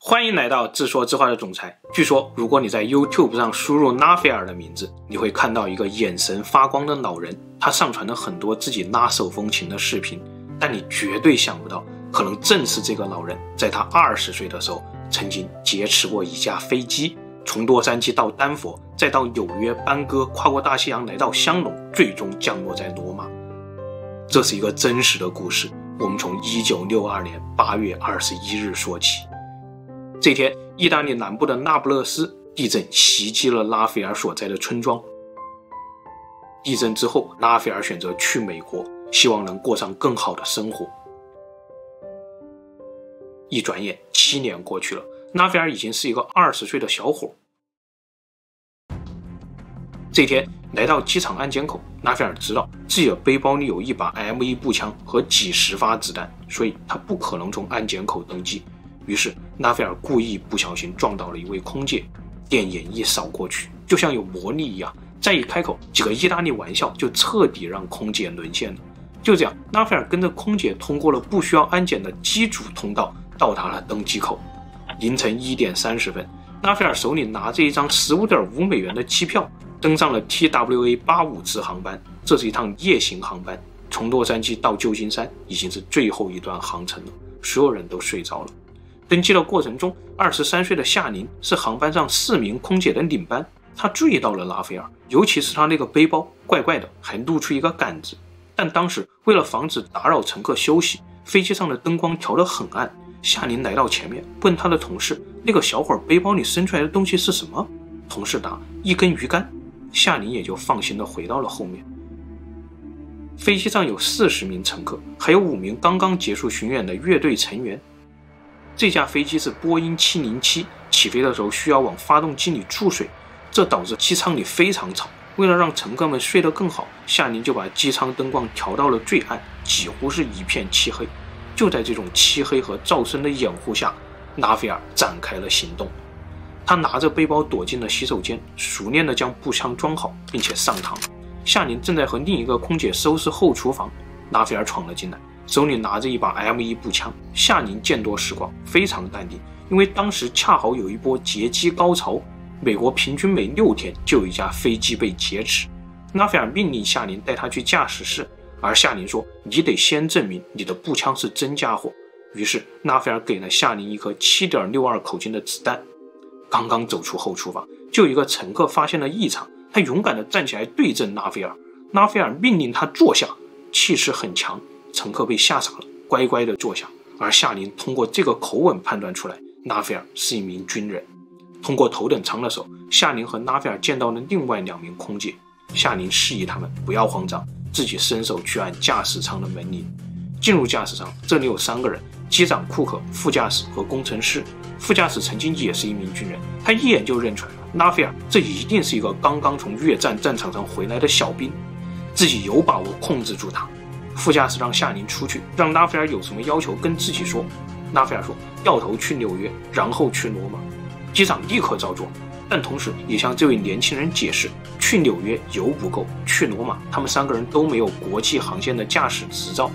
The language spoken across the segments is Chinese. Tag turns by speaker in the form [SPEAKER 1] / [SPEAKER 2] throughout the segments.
[SPEAKER 1] 欢迎来到自说自话的总裁。据说，如果你在 YouTube 上输入拉斐尔的名字，你会看到一个眼神发光的老人。他上传了很多自己拉手风琴的视频，但你绝对想不到，可能正是这个老人，在他20岁的时候，曾经劫持过一架飞机，从洛杉矶到丹佛，再到纽约、班戈，跨过大西洋来到香农，最终降落在罗马。这是一个真实的故事。我们从1962年8月21日说起。这天，意大利南部的那不勒斯地震袭击了拉斐尔所在的村庄。地震之后，拉斐尔选择去美国，希望能过上更好的生活。一转眼7年过去了，拉斐尔已经是一个20岁的小伙。这天来到机场安检口，拉斐尔知道自己的背包里有一把 M1 步枪和几十发子弹，所以他不可能从安检口登机。于是拉斐尔故意不小心撞到了一位空姐，电眼一扫过去，就像有魔力一样，再一开口，几个意大利玩笑就彻底让空姐沦陷了。就这样，拉斐尔跟着空姐通过了不需要安检的机组通道，到达了登机口。凌晨1点30分，拉斐尔手里拿着一张15.5美元的机票，登上了 TWA85 次航班。这是一趟夜行航班，从洛杉矶到旧金山已经是最后一段航程了，所有人都睡着了。登机的过程中，23岁的夏琳是航班上4名空姐的领班，她注意到了拉斐尔，尤其是他那个背包怪怪的，还露出一个杆子。但当时为了防止打扰乘客休息，飞机上的灯光调得很暗。夏琳来到前面，问他的同事，那个小伙背包里伸出来的东西是什么？同事答，一根鱼竿。夏琳也就放心地回到了后面。飞机上有40名乘客，还有5名刚刚结束巡演的乐队成员。这架飞机是波音707，起飞的时候需要往发动机里注水，这导致机舱里非常吵。为了让乘客们睡得更好，夏琳就把机舱灯光调到了最暗，几乎是一片漆黑。就在这种漆黑和噪声的掩护下，拉斐尔展开了行动。他拿着背包躲进了洗手间，熟练地将步枪装好，并且上膛。夏琳正在和另一个空姐收拾后厨房，拉斐尔闯了进来，手里拿着一把 M1 步枪。夏琳见多识广，非常淡定，因为当时恰好有一波劫机高潮，美国平均每6天就有一架飞机被劫持。拉斐尔命令夏琳带他去驾驶室，而夏琳说，你得先证明你的步枪是真家伙。于是拉斐尔给了夏琳一颗 7.62 口径的子弹。刚刚走出后厨房，就有一个乘客发现了异常，他勇敢地站起来对阵拉斐尔。拉斐尔命令他坐下，气势很强，乘客被吓傻了，乖乖地坐下。而夏琳通过这个口吻判断出来，拉斐尔是一名军人。通过头等舱的时候，夏琳和拉斐尔见到了另外2名空姐。夏琳示意他们不要慌张，自己伸手去按驾驶舱的门铃。进入驾驶舱，这里有3个人，机长库克、副驾驶和工程师。副驾驶曾经也是一名军人，他一眼就认出来了，拉斐尔这一定是一个刚刚从越战战场上回来的小兵，自己有把握控制住他。副驾驶让夏琳出去，让拉斐尔有什么要求跟自己说。拉斐尔说，掉头去纽约，然后去罗马。机长立刻照做，但同时也向这位年轻人解释，去纽约油不够，去罗马他们3个人都没有国际航线的驾驶执照。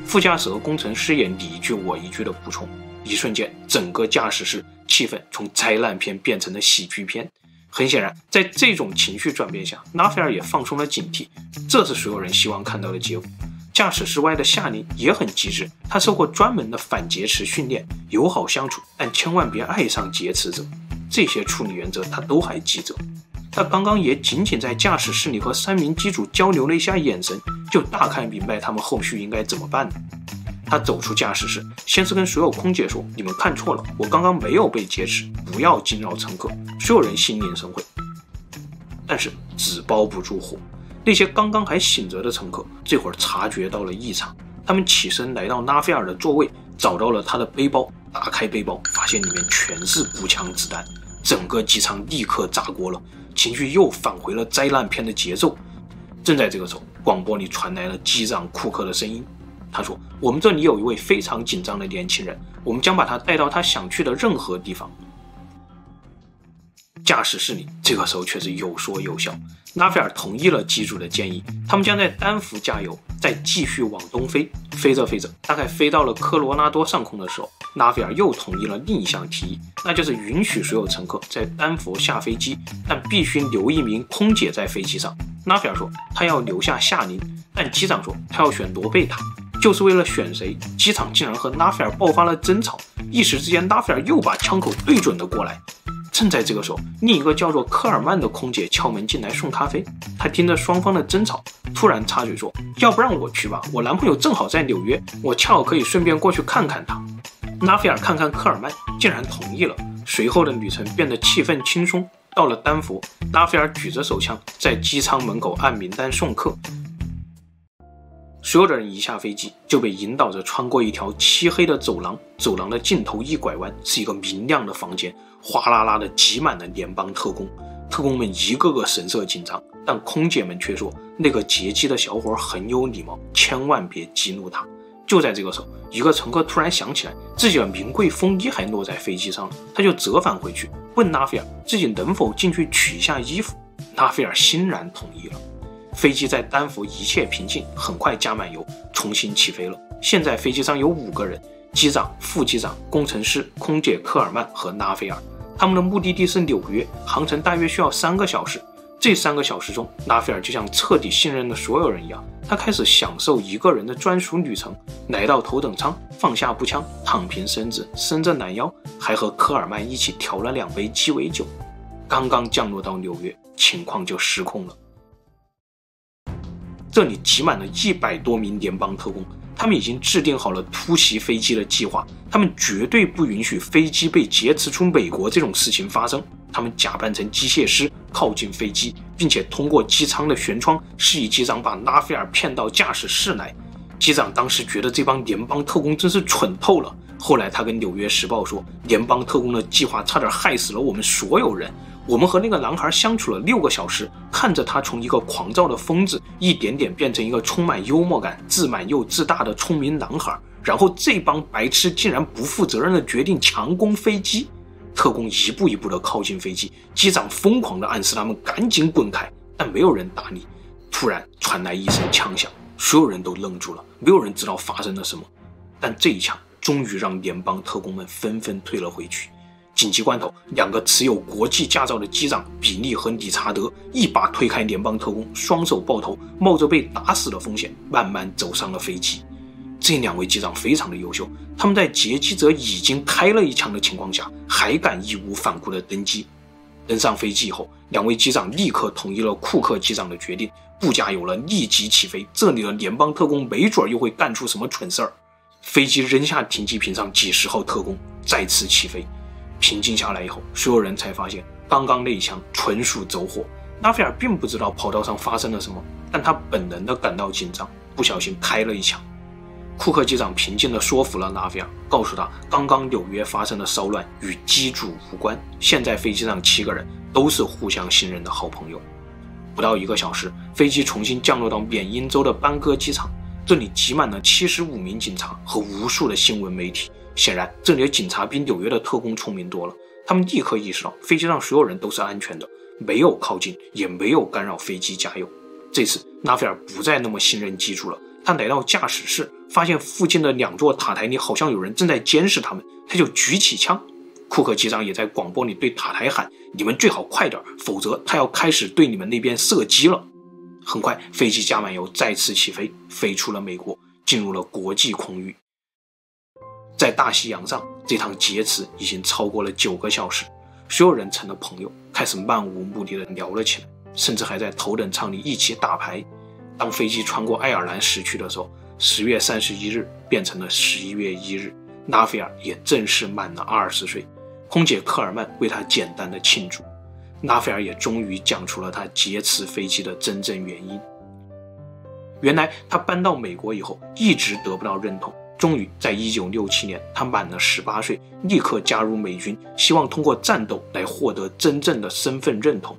[SPEAKER 1] 副驾驶和工程师也你一句我一句的补充。一瞬间，整个驾驶室气氛从灾难片变成了喜剧片。很显然，在这种情绪转变下，拉斐尔也放松了警惕，这是所有人希望看到的结果。驾驶室外的夏琳也很机智，他受过专门的反劫持训练，友好相处，但千万别爱上劫持者。这些处理原则他都还记着。他刚刚也仅仅在驾驶室里和3名机组交流了一下眼神，就大概明白他们后续应该怎么办了。他走出驾驶室，先是跟所有空姐说，你们看错了，我刚刚没有被劫持，不要惊扰乘客。所有人心领神会，但是纸包不住火。那些刚刚还醒着的乘客这会儿察觉到了异常，他们起身来到拉斐尔的座位，找到了他的背包，打开背包，发现里面全是步枪子弹。整个机舱立刻炸锅了，情绪又返回了灾难片的节奏。正在这个时候，广播里传来了机长库克的声音，他说，我们这里有一位非常紧张的年轻人，我们将把他带到他想去的任何地方。驾驶室里这个时候却是有说有笑，拉斐尔同意了机主的建议，他们将在丹佛加油，再继续往东飞。飞着飞着，大概飞到了科罗拉多上空的时候，拉斐尔又同意了另一项提议，那就是允许所有乘客在丹佛下飞机，但必须留一名空姐在飞机上。拉斐尔说他要留下夏琳，但机长说他要选罗贝塔。就是为了选谁，机场竟然和拉斐尔爆发了争吵，一时之间拉斐尔又把枪口对准了过来。正在这个时候，另一个叫做科尔曼的空姐敲门进来送咖啡。她听着双方的争吵，突然插嘴说：“要不然我去吧，我男朋友正好在纽约，我恰好可以顺便过去看看他。”拉斐尔看看科尔曼，竟然同意了。随后的旅程变得气氛轻松。到了丹佛，拉斐尔举着手枪在机舱门口按名单送客。所有的人一下飞机就被引导着穿过一条漆黑的走廊，走廊的尽头一拐弯是一个明亮的房间，哗啦啦的挤满了联邦特工。特工们一个个神色紧张，但空姐们却说那个劫机的小伙很有礼貌，千万别激怒他。就在这个时候，一个乘客突然想起来自己的名贵风衣还落在飞机上了，他就折返回去问拉斐尔自己能否进去取一下衣服。拉斐尔欣然同意了。飞机在丹佛一切平静，很快加满油，重新起飞了。现在飞机上有5个人，机长、副机长、工程师、空姐科尔曼和拉斐尔。他们的目的地是纽约，航程大约需要3个小时。这3个小时中，拉斐尔就像彻底信任了所有人一样，他开始享受一个人的专属旅程。来到头等舱，放下步枪，躺平身子，伸着懒腰，还和科尔曼一起调了2杯鸡尾酒。刚刚降落到纽约，情况就失控了。这里挤满了100多名联邦特工，他们已经制定好了突袭飞机的计划，他们绝对不允许飞机被劫持出美国这种事情发生。他们假扮成机械师，靠近飞机，并且通过机舱的舷窗示意机长把拉斐尔骗到驾驶室来。机长当时觉得这帮联邦特工真是蠢透了，后来他跟《纽约时报》说，联邦特工的计划差点害死了我们所有人。我们和那个男孩相处了6个小时，看着他从一个狂躁的疯子一点点变成一个充满幽默感、自满又自大的聪明男孩，然后这帮白痴竟然不负责任的决定强攻飞机。特工一步一步的靠近飞机，机长疯狂的暗示他们赶紧滚开，但没有人搭理。突然传来一声枪响，所有人都愣住了，没有人知道发生了什么。但这一枪终于让联邦特工们纷纷退了回去。紧急关头，2个持有国际驾照的机长比利和理查德一把推开联邦特工，双手抱头，冒着被打死的风险，慢慢走上了飞机。这2位机长非常的优秀，他们在劫机者已经开了一枪的情况下，还敢义无反顾的登机。登上飞机以后，2位机长立刻同意了库克机长的决定，不加油了，立即起飞。这里的联邦特工没准又会干出什么蠢事儿。飞机扔下停机坪上几十号特工，再次起飞。平静下来以后，所有人才发现刚刚那一枪纯属走火。拉斐尔并不知道跑道上发生了什么，但他本能的感到紧张，不小心开了一枪。库克机长平静地说服了拉斐尔，告诉他刚刚纽约发生的骚乱与机主无关，现在飞机上7个人都是互相信任的好朋友。不到1个小时，飞机重新降落到缅因州的班戈机场，这里挤满了75名警察和无数的新闻媒体。显然这里的警察比纽约的特工聪明多了，他们立刻意识到飞机上所有人都是安全的，没有靠近，也没有干扰飞机加油。这次拉斐尔不再那么信任机主了，他来到驾驶室，发现附近的2座塔台里好像有人正在监视他们，他就举起枪。库克机长也在广播里对塔台喊，你们最好快点，否则他要开始对你们那边射击了。很快飞机加满油，再次起飞，飞出了美国，进入了国际空域。在大西洋上，这趟劫持已经超过了9个小时，所有人成了朋友，开始漫无目的的聊了起来，甚至还在头等舱里一起打牌。当飞机穿过爱尔兰时区的时候，10月31日变成了11月1日，拉斐尔也正式满了20岁。空姐科尔曼为他简单的庆祝，拉斐尔也终于讲出了他劫持飞机的真正原因。原来他搬到美国以后一直得不到认同，终于在1967年他满了18岁，立刻加入美军，希望通过战斗来获得真正的身份认同。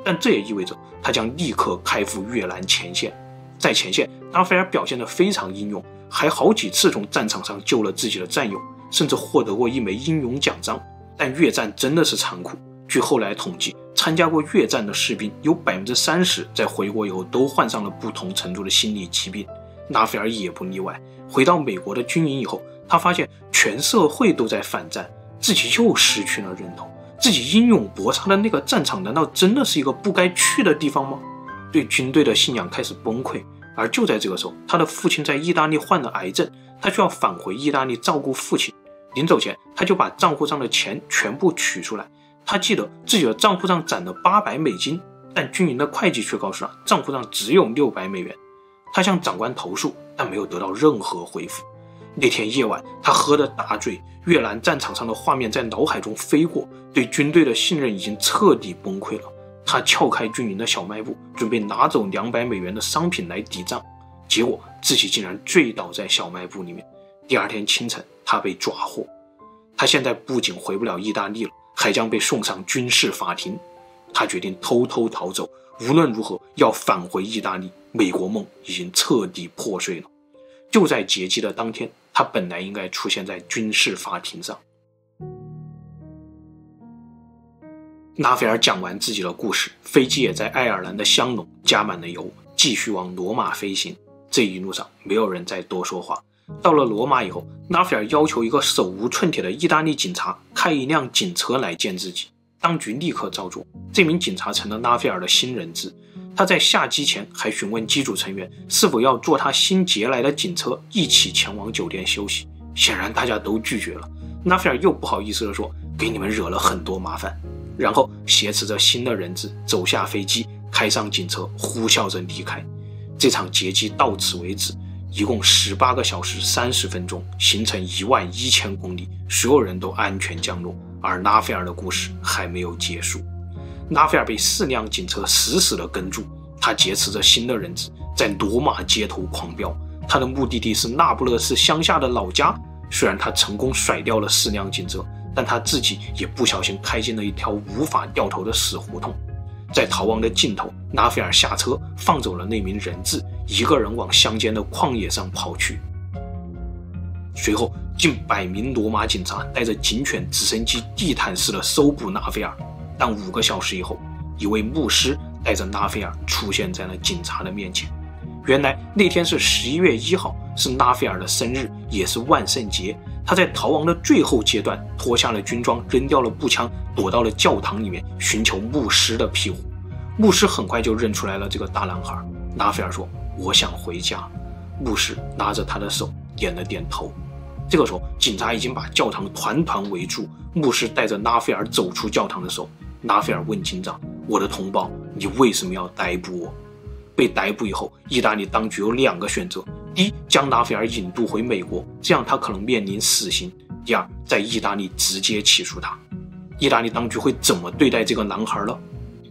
[SPEAKER 1] 但这也意味着他将立刻开赴越南前线。在前线，拉斐尔表现得非常英勇，还好几次从战场上救了自己的战友，甚至获得过1枚英勇奖章。但越战真的是残酷，据后来统计，差参加过越战的士兵有30%在回国以后都患上了不同程度的心理疾病，纳菲尔也不例外。回到美国的军营以后，他发现全社会都在反战，自己又失去了人头，自己英勇搏杀的那个战场难道真的是一个不该去的地方吗？对军队的信仰开始崩溃。而就在这个时候，他的父亲在意大利患了癌症，他需要返回意大利照顾父亲。临走前，他就把账户上的钱全部取出来。他记得自己的账户上攒了$800，但军营的会计却告诉他账户上只有$600。他向长官投诉，但没有得到任何回复。那天夜晚，他喝得大醉，越南战场上的画面在脑海中飞过，对军队的信任已经彻底崩溃了。他撬开军营的小卖部，准备拿走$200的商品来抵账，结果自己竟然醉倒在小卖部里面。第二天清晨，他被抓获。他现在不仅回不了意大利了，还将被送上军事法庭。他决定偷偷逃走，无论如何要返回意大利。美国梦已经彻底破碎了。就在劫机的当天，他本来应该出现在军事法庭上。纳菲尔讲完自己的故事，飞机也在爱尔兰的香农加满了油，继续往罗马飞行。这一路上没有人再多说话。到了罗马以后，纳菲尔要求一个手无寸铁的意大利警察开一辆警车来见自己，当局立刻照做。这名警察成了纳菲尔的新人质。他在下机前还询问机组成员是否要坐他新劫来的警车一起前往酒店休息，显然大家都拒绝了。纳菲尔又不好意思地说，给你们惹了很多麻烦，然后挟持着新的人质走下飞机，开上警车，呼啸着离开。这场劫机到此为止，一共18个小时30分钟，行程11000公里，所有人都安全降落，而纳菲尔的故事还没有结束。纳菲尔被4辆警车死死地跟住，他劫持着新的人质，在罗马街头狂飙。他的目的地是那不勒斯乡下的老家。虽然他成功甩掉了4辆警车，但他自己也不小心开进了一条无法掉头的死胡同。在逃亡的尽头，纳菲尔下车放走了那名人质，一个人往乡间的旷野上跑去。随后近100名罗马警察带着警犬、直升机地毯式的搜捕纳菲尔，但5个小时以后，一位牧师带着纳菲尔出现在了警察的面前。原来那天是11月1号，是纳菲尔的生日，也是万圣节。他在逃亡的最后阶段脱下了军装，扔掉了步枪，躲到了教堂里面寻求牧师的庇护。牧师很快就认出来了这个大男孩。纳菲尔说，我想回家。牧师拉着他的手点了点头。这个时候警察已经把教堂团团围住。牧师带着纳菲尔走出教堂的时候，纳菲尔问警长，我的同胞，你为什么要逮捕我？被逮捕以后，意大利当局有2个选择：第一，将纳菲尔引渡回美国，这样他可能面临死刑；第二，在意大利直接起诉他。意大利当局会怎么对待这个男孩呢？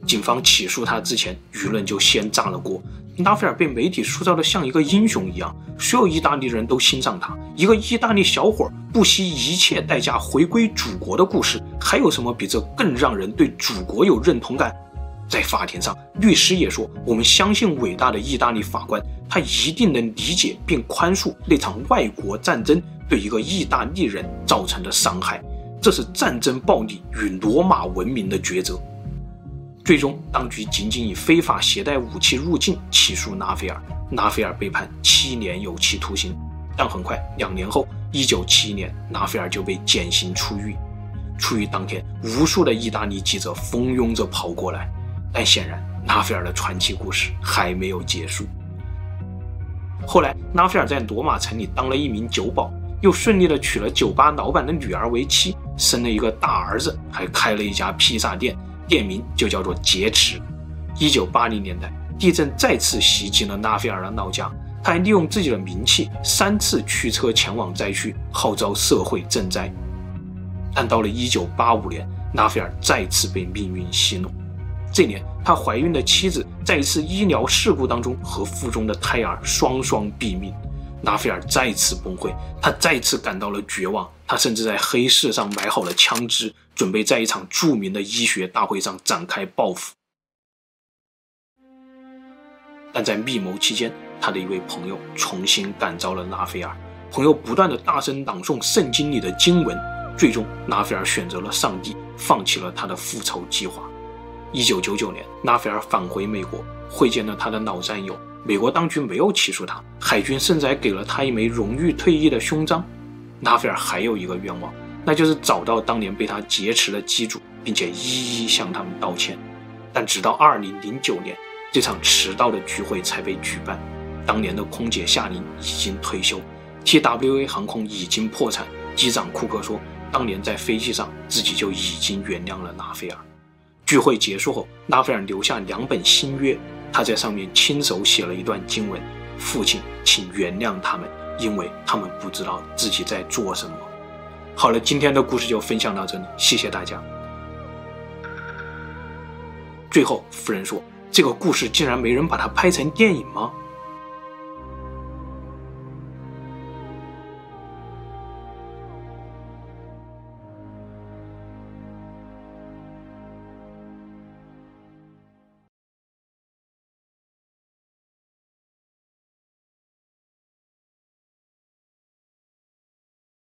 [SPEAKER 1] 警方起诉他之前，舆论就先炸了锅。纳菲尔被媒体塑造得像一个英雄一样，所有意大利人都欣赏他。一个意大利小伙不惜一切代价回归祖国的故事，还有什么比这更让人对祖国有认同感？在法庭上，律师也说，我们相信伟大的意大利法官，他一定能理解并宽恕那场外国战争对一个意大利人造成的伤害，这是战争暴力与罗马文明的抉择。最终当局仅仅以非法携带武器入境起诉纳菲尔，纳菲尔被判7年有期徒刑。但很快2年后，1971年，纳菲尔就被减刑出狱。出狱当天，无数的意大利记者蜂拥着跑过来，但显然纳菲尔的传奇故事还没有结束。后来纳菲尔在罗马城里当了一名酒保，又顺利地娶了酒吧老板的女儿为妻，生了一个大儿子，还开了一家披萨店，店名就叫做劫持。1980年代，地震再次袭击了纳菲尔的老家，他还利用自己的名气3次驱车前往灾区，号召社会赈灾。但到了1985年，纳菲尔再次被命运戏弄。这年，他怀孕的妻子在一次医疗事故当中和腹中的胎儿双双毙命。纳菲尔再次崩溃，他再次感到了绝望，他甚至在黑市上买好了枪支，准备在一场著名的医学大会上展开报复。但在密谋期间，他的一位朋友重新感召了纳菲尔，朋友不断地大声朗诵圣经里的经文，最终纳菲尔选择了上帝，放弃了他的复仇计划。1999年，拉斐尔返回美国，会见了他的老战友。美国当局没有起诉他，海军甚至还给了他一枚荣誉退役的勋章。拉斐尔还有一个愿望，那就是找到当年被他劫持的机主，并且一一向他们道歉。但直到2009年，这场迟到的聚会才被举办。当年的空姐夏琳已经退休， TWA 航空已经破产。机长库克说，当年在飞机上自己就已经原谅了拉斐尔。聚会结束后，拉斐尔留下2本新约，他在上面亲手写了一段经文：父亲，请原谅他们，因为他们不知道自己在做什么。好了，今天的故事就分享到这里，谢谢大家。最后，夫人说，这个故事竟然没人把它拍成电影吗？